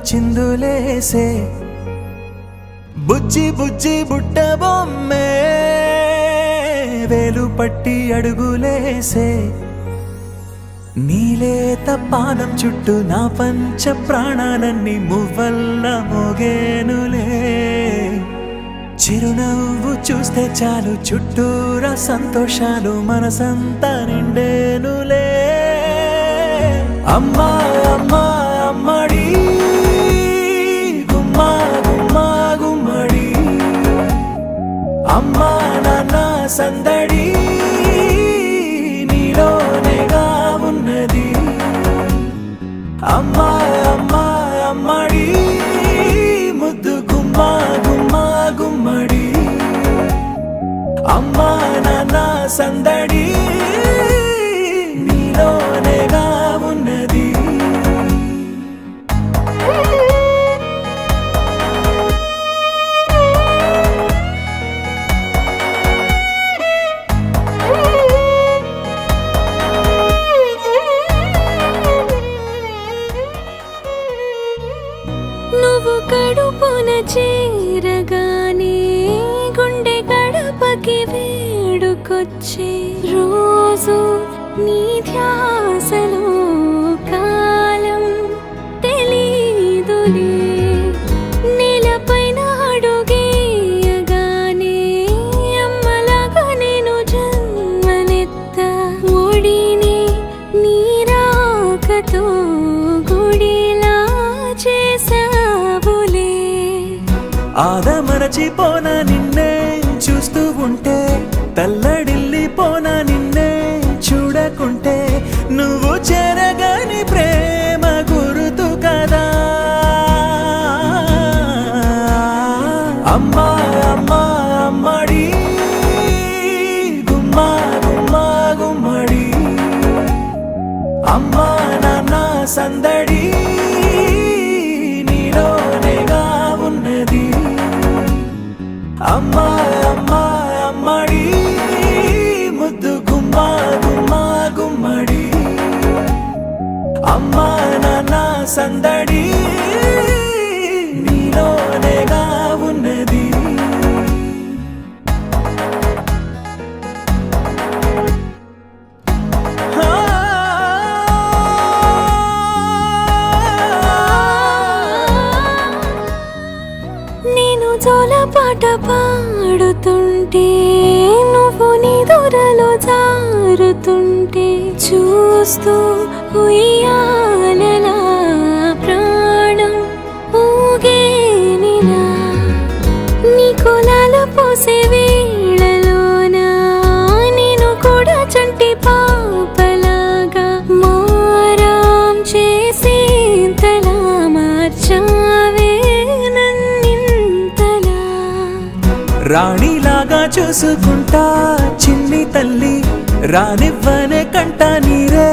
చిందులేసే బుజ్జి బుజ్జి బుట్ట బొమ్మే వేలు పట్టి అడుగులేసే నీలేత పానం చుట్టూ నా పంచ ప్రాణాలన్నీ మువ్వల్ల మోగేనులే చిరునవ్వు చూస్తే చాలు చుట్టూరా సంతోషాలు మనసంతా నిండేనులే అమ్మా అమ్మా అమ్మడి గుమ్మా గుమ్మా గుమ్మడి అమ్మా నాన్న సందడి నీలోనేగా ఉన్నది అమ్మా అమ్మా అమ్మడి ముద్దు గుమ్మా గుమ్మా గుమ్మడి అమ్మా నాన్న సందడి నీలోనేగా ఉన్నది నువ్వు కడుపున చేరగానే గుండె గడపకి వేడుకొచ్చే రోజు నీ ధ్యాసలో కాలం తెలీదులే నేలపైన అడుగేయగానే అమ్మలాగా నేను జన్మనెత్త ఒడిని నీ రాకతో గుడిలా చేసావులే ఆదమరచిపోనా నిన్నే చూస్తూ ఉంటే తల్లడిల్లిపోనా నిన్నే చూడకుంటే నువ్వు చెరగని ప్రేమ గురుతు కదా అమ్మా అమ్మా అమ్మడి గుమ్మా గుమ్మా గుమ్మడి అమ్మా నాన్న సందడి నీలోనేగా ఉన్నది అమ్మా అమ్మా అమ్మడి ముద్దు గుమ్మా గుమ్మా గుమ్మడి అమ్మా నాన్న సందడి నీలోనేగా ఉన్నది నేను జోలపాట పాడుతుంటే నువ్వు నీ దూరలో జారుతుంటే చూస్తూ ఉయ్యాలలా ప్రాణం ఊగేనిలా నీ కులాలు పోసే వేళలోనా నేను కూడా చంటి పాపలాగా మారాం చేసేంతలా మార్చావే నన్నింతలా రాణిలాగా చూసుకుంటా చిన్ని తల్లి రానివ్వనే కంట నీరే